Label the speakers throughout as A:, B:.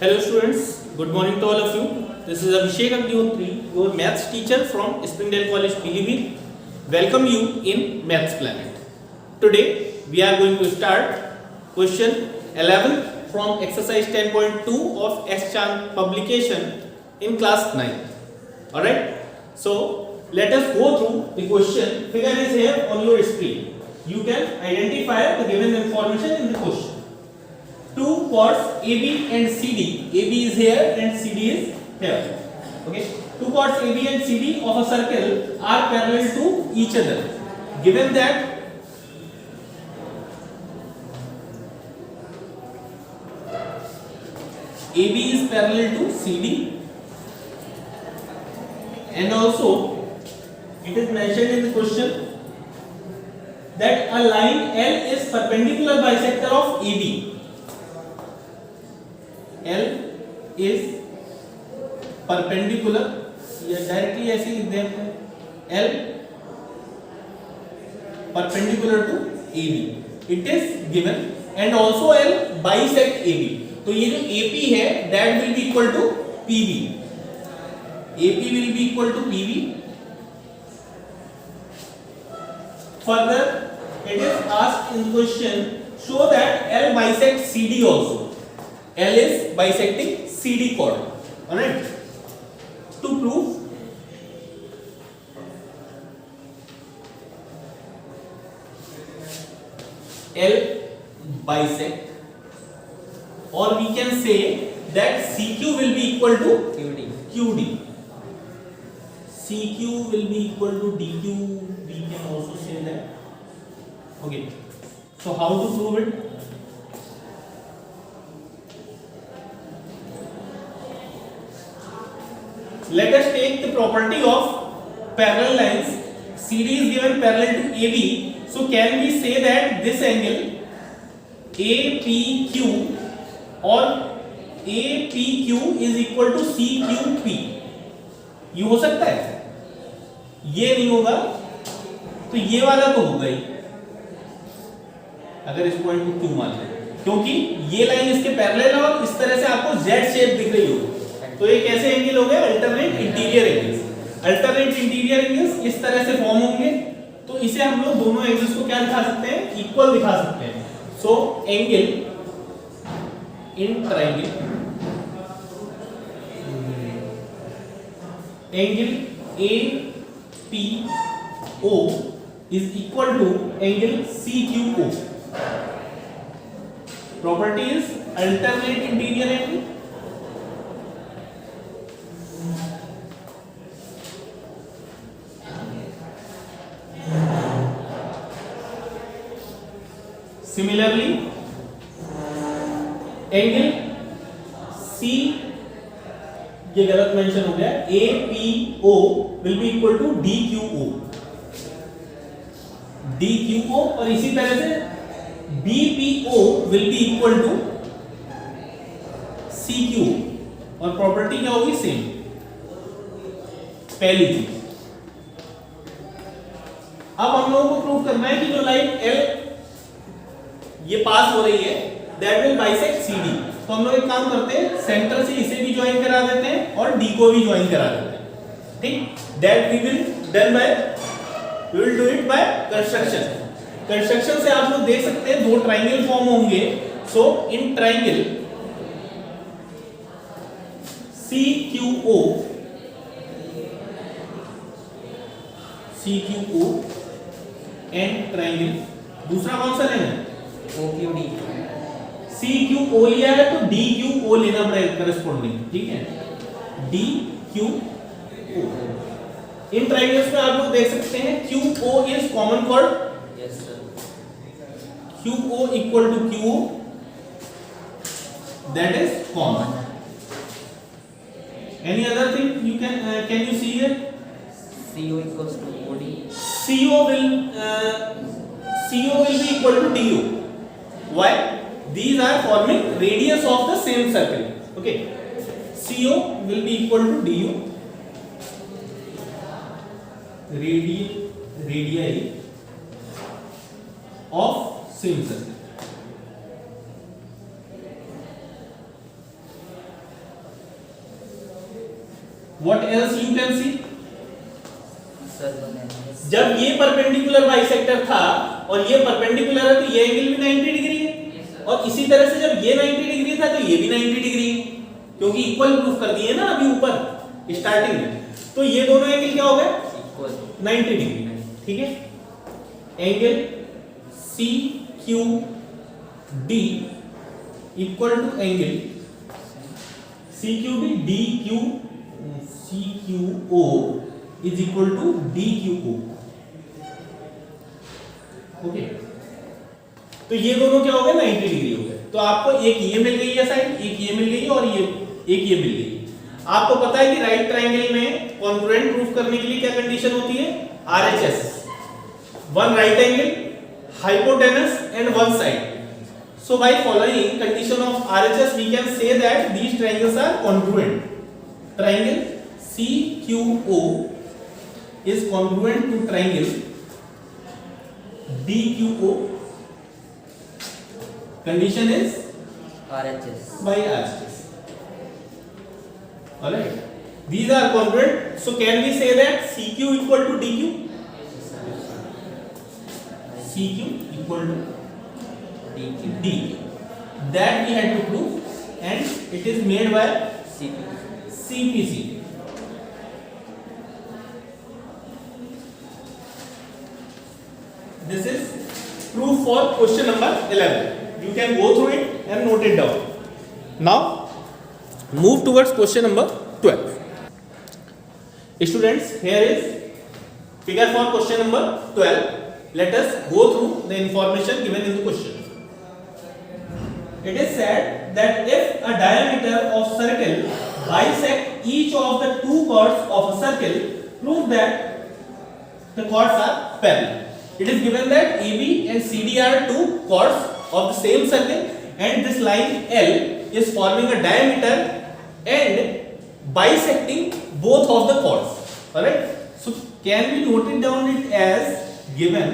A: Hello students, good morning to all of you. This is Abhishek Agnihotri, your maths teacher from Springdale College, Pilibhit. Welcome you in Maths Planet. Today we are going to start question 11 from exercise 10.2 of S-Chan publication in class 9. Alright, so let us go through the question. Figure is here on your screen. You can identify the given information in the question. Two chords AB and CD. AB is here and CD is here. Okay. Two chords AB and CD of a circle are parallel to each other. Given that AB is parallel to CD, and also it is mentioned in the question that a line L is perpendicular bisector of AB. L is perpendicular, या directly ऐसे लिख दें हम, L perpendicular to AB. It is given and also L bisect AB. तो ये जो AP है that will be equal to PB. AP will be equal to PB. Further, it is asked in the question, show that L bisects CD also. L is bisecting CD chord. Alright. To prove L bisect, or we can say that CQ will be equal to QD. CQ will be equal to DQ. We can also say that. Okay. So how to prove it? Let us take the property of parallel lines. CD is given parallel to AB. So can we say that this angle APQ or APQ is equal to CQP? ये हो सकता है? ये नहीं होगा तो ये वाला तो होगा ही, अगर इस पॉइंट को Q मान लें, क्योंकि ये लाइन इसके पैरेलल है और इस तरह से आपको Z शेप दिख रही होगी. तो ये कैसे एंगल हो गए? Alternate interior angles. Alternate interior angles इस तरह से फॉर्म होंगे, तो इसे हम लोग दोनों एंगल्स को क्या दिखा सकते हैं? इक्वल दिखा सकते हैं. So angle in triangle, angle APO is equal to angle CQO. Property is alternate interior angle. Similarly, angle C, ये गलत मेंशन हो गया, APO will be equal to DQO. DQO और इसी तरह से BPO will be equal to CQ और property क्या होगी? सेम. पहली चीज. अब हम लोगों को प्रूव करना है कि जो लाइन L ये पास हो रही है that will bisect CD. तो हम लोग एक काम करते हैं, सेंटर से इसे भी ज्वाइन करा देते हैं और D को भी ज्वाइन करा देते हैं. ठीक? That we will do it by construction. Construction से आप लोग देख सकते हैं दो ट्रायंगल फॉर्म होंगे. So in triangle CQO and triangle दूसरा कौन सा लेना है? OQD. CQO लिया है तो DQO लेना पड़ेगा करस्पॉन्डिंग. ठीक है? DQO. इन ट्रायंगल्स में आप लोग देख सकते हैं QO is common chord. Yes sir. QO equal to QO, that is common. Any other thing you can you see here? CO equals to OD. CO will be equal to DO. Why? These are forming radius of the same circle. Okay. CO will be equal to DO. Radii of same circle. What else you can see?
B: Sir
A: जब ये perpendicular bisector था और ये perpendicular है तो ये angle भी 90 degree है, और इसी तरह से जब ये 90 डिग्री था तो ये भी 90 डिग्री है, क्योंकि इक्वल प्रूफ कर दिए ना अभी ऊपर स्टार्टिंग में। तो ये दोनों एंगल क्या हो गए?
B: Equal
A: 90 degree. ठीक है, angle C Q D equal to angle C Q D D Q C Q O is equal to D Q O. Okay, तो ये दोनों क्या हो गए? 90 डिग्री हो गए। तो आपको एक ये मिल गई है साइड, एक ये मिल गई है, और ये एक ये मिल गई। आपको पता है कि राइट ट्रायंगल में कॉन्ग्रुएंट प्रूफ करने के लिए क्या कंडीशन होती है? RHS, one right angle, hypotenuse and one side. So by following condition of RHS we can say that these triangles are congruent. Triangle CQO is congruent to triangle DQO. Condition is
B: RHS
A: by RHS. Alright. These are congruent. So can we say that CQ equal to DQ? CQ equal to D. That we had to prove, and it is made by CPC. This is proof for question number 11. You can go through it and note it down. Now move towards question number 12. Students, here is figure for question number 12. Let us go through the information given in the question. It is said that if a diameter of circle bisect each of the two chords of a circle, prove that the chords are parallel. It is given that AB and CD are two chords of the same circle, and this line L is forming a diameter and bisecting both of the chords. Alright? So can we note it down it as given?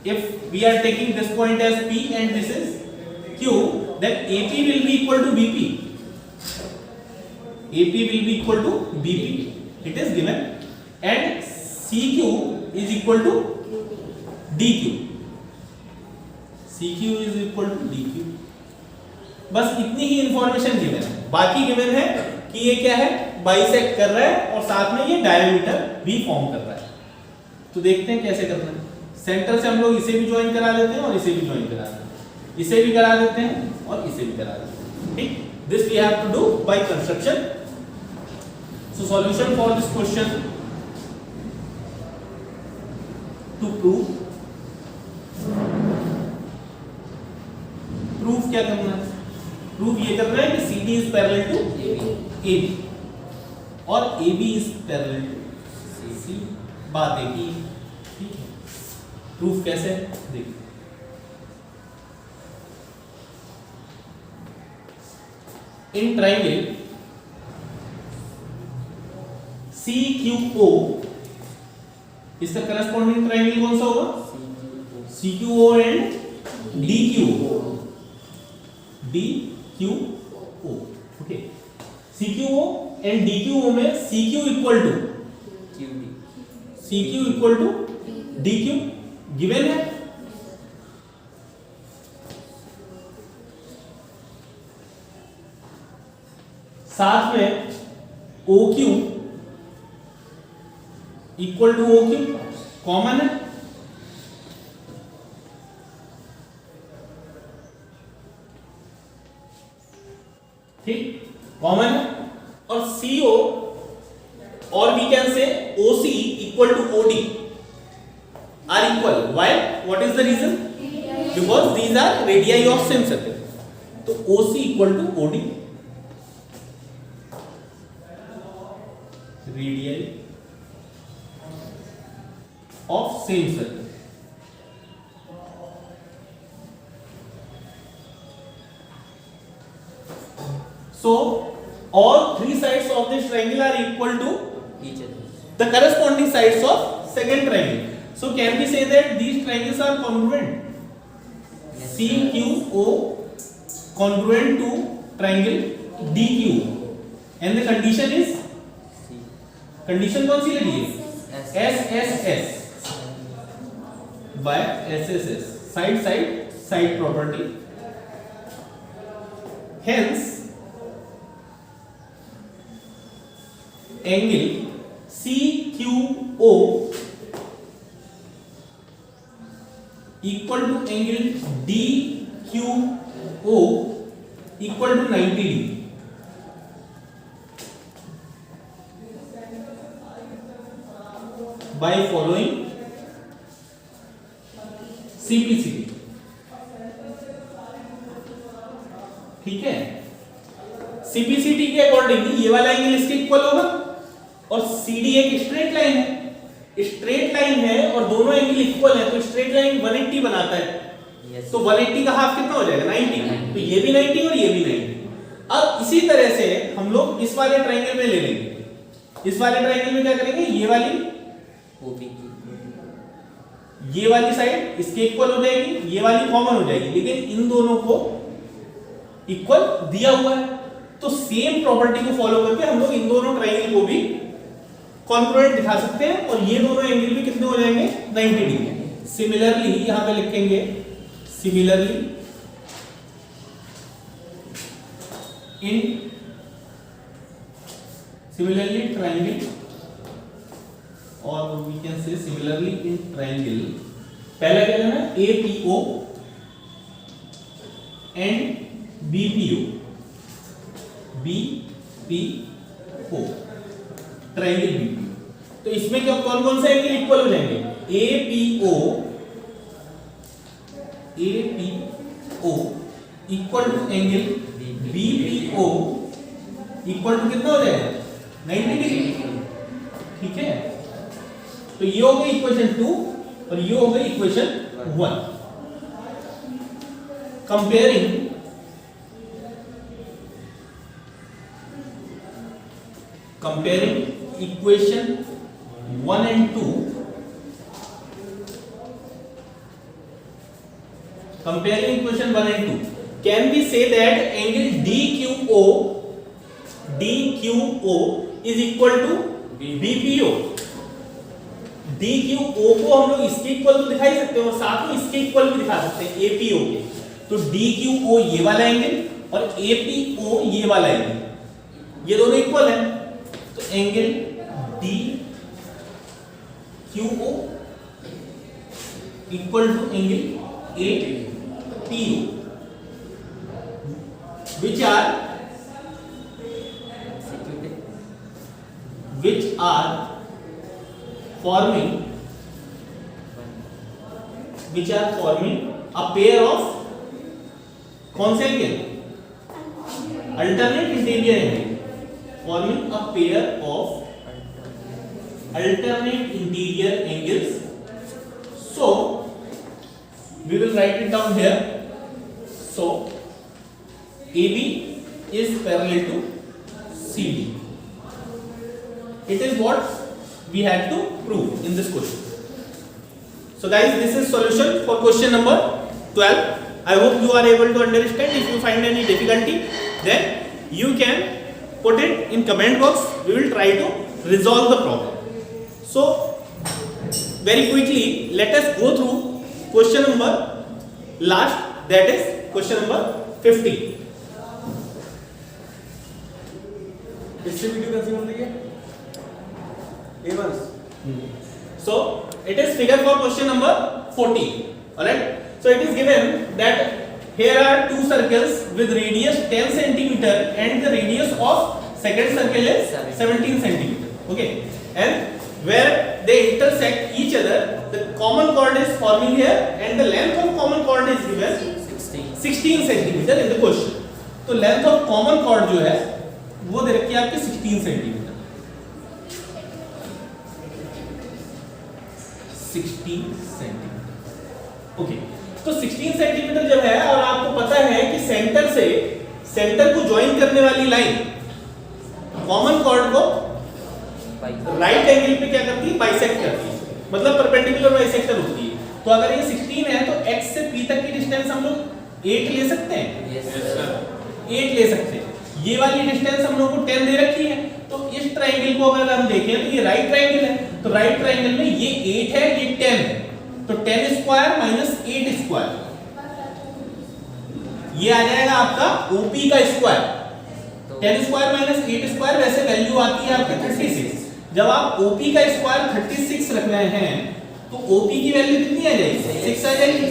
A: If we are taking this point as P and this is Q, then AP will be equal to BP. AP will be equal to BP. It is given. And CQ is equal to DQ. CQ is equal to DQ. बस इतनी ही information given है। बाकी given है कि ये क्या है? Bisect कर रहा है और साथ में ये डायमीटर भी फॉर्म कर रहा है। तो देखते हैं कैसे करना है। सेंटर से हम लोग इसे भी ज्वाइन करा देते हैं और इसे भी ज्वाइन करा देते हैं, इसे भी करा देते हैं और इसे भी करा देते हैं। ठीक, this we have to do by construction. So solution for this question to proof क्या करना है? प्रूफ ये करना है कि CD is parallel to AB और AB is parallel to CC। बात एक ही। ठीक है, प्रूफ कैसे? देखिए, इन ट्राइंगल CQO इसका करस्पॉन्डिंग ट्राइंगल कौन सा होगा? CQO and DQO। DQO, okay. CQO and DQO में CQ equal to CQ equal to DQ given है। साथ में OQ equal to OQ common है। ठीक, कॉमन है। और CO और we can say OC equal to OD are equal. Why? What is the reason? Because these are radii of same circle. तो OC equal to OD, radii of same circle. So all three sides of this triangle are equal to
B: each other,
A: the corresponding sides of second triangle. So can we say that these triangles are congruent?
B: Yes,
A: CQO congruent to triangle DQ. And the condition is,
B: C
A: condition कौन सी लगी है?
B: S
A: S S S by S S S, side side side property. Hence angle CQO equal to angle DQO equal to 90 degree। by following CPCT। ठीक है, CPCT के according ये वाला angle इसके equal होगा और CD एक स्ट्रेट लाइन है, स्ट्रेट लाइन है और दोनों एंगल इक्वल है तो स्ट्रेट लाइन 180 बनाता है।
B: Yes
A: तो 180 का हाफ कितना हो जाएगा? 90। तो ये भी 90 और ये भी 90। अब इसी तरह से हम लोग इस वाले ट्रायंगल में ले लेंगे। इस वाले ट्रायंगल में क्या करेंगे? ये वाली
B: OB की
A: ये वाली साइड इसके इक्वल हो जाएगी, ये वाली कॉमन हो जाएगी, लेकिन इन दोनों को इक्वल दिया हुआ है तो सेम प्रॉपर्टी को फॉलो करके हम लोग इन दोनों ट्रायंगल को भी कॉन्ग्रुएंट दिखा सकते हैं और ये दोनों एंगल भी कितने हो जाएंगे? 90 डिग्री। सिमिलरली यहां पे लिखेंगे सिमिलरली ट्रायंगल और we can say similarly in triangle, पहला क्या लेना है? APO and BPO, BPO triangle BPO। तो इसमें क्या कौन कौन से एंगल इक्वल हो जाएंगे? APO equal to angle BPO equal to कितना हो जाएगा? 90 डिग्री। ठीक है, तो ये हो गई इक्वेशन 2 और ये हो गई equation 1। Comparing equation 1 and 2, comparing equation 1 and 2, can we say that angle DQO is equal to BPO? DQO को हम लोग इसके इक्वल तो दिखा ही सकते हैं और साथ में इसके इक्वल भी दिखा सकते हैं APO के। तो DQO ये वाला एंगल और APO ये वाला एंगल, ये दोनों इक्वल हैं तो angle DQO equal to angle APO which are forming a pair of कौन से angle? Alternate interior angle, forming a pair of alternate interior angles. So we will write it down here. So AB is parallel to CD. It is what we had to prove in this question. So guys, this is solution for question number 12. I hope you are able to understand. If you find any difficulty, then you can put it in comment box. We will try to resolve the problem. So very quickly let us go through question number last, that is question number 15.
C: इससे video कैसे बन रही है? A1.
A: So it is figure for question number 14. Alright. So it is given that here are two circles with radius 10 centimeter and the radius of second circle is 17 centimeter. Okay. And where they intersect each other, the common chord is forming here and the length of common chord is given 16 centimeter in the question. तो length of common chord जो है वो दे रखी है आपके 16 centimetre. 16 centimetre. Okay, तो 16 centimetre जब है और आपको पता है कि सेंटर को ज्वाइन करने वाली लाइन कॉमन कॉर्ड को राइट एंगल पे क्या करती है? बाइसेक्ट करती है, मतलब परपेंडिकुलर बाइसेक्टर होती है। तो अगर ये 16 है तो x से p तक की डिस्टेंस हम लोग 8 ले सकते हैं।
B: Yes sir.
A: 8 ले सकते हैं। ये वाली डिस्टेंस हम लोग को 10 दे रखी है, तो इस ट्रायंगल को अगर हम देखें तो ये राइट ट्रायंगल है, तो राइट ट्रायंगल में ये 8 है, ये 10 है, तो 10 स्क्वायर माइनस 8 स्क्वायर, ये आ जाएगा आपका ओपी का स्क्वायर। 10 स्क्वायर माइनस 8 स्क्वायर, वैसे वैल्यू आती है आपकी 36। जब आप ओपी का स्क्वायर 36 रख रहे हैं तो ओपी की वैल्यू कितनी आ जाएगी? 6 आ जाएगी।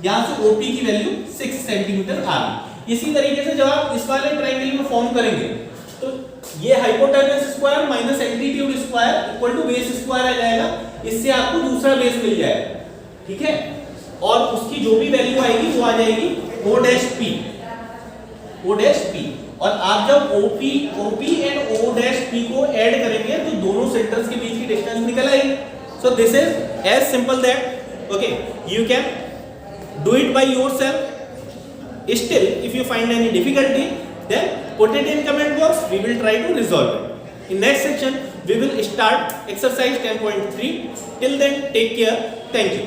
A: यहां से ओपी की वैल्यू 6 सेंटीमीटर आ गई। इसी तरीके से जब आप इस वाले ट्रायंगल में फॉर्म करेंगे तो ये hypotenuse square minus altitude square equal to base square आ जाएगा, इससे आपको दूसरा बेस मिल जाएगा, ठीक है। और उसकी जो भी वैल्यू आएगी वो आ जाएगी O dash P, O dash P। और आप जब OP and O dash P को ऐड करेंगे तो दोनों सेंटर्स के बीच की डिस्टेंस निकल आएगी। So this is as simple that, okay, you can do it by yourself. Still, if you find any difficulty, then put it in comment box. We will try to resolve it. In next section, we will start exercise 10.3. Till then, take care. Thank you.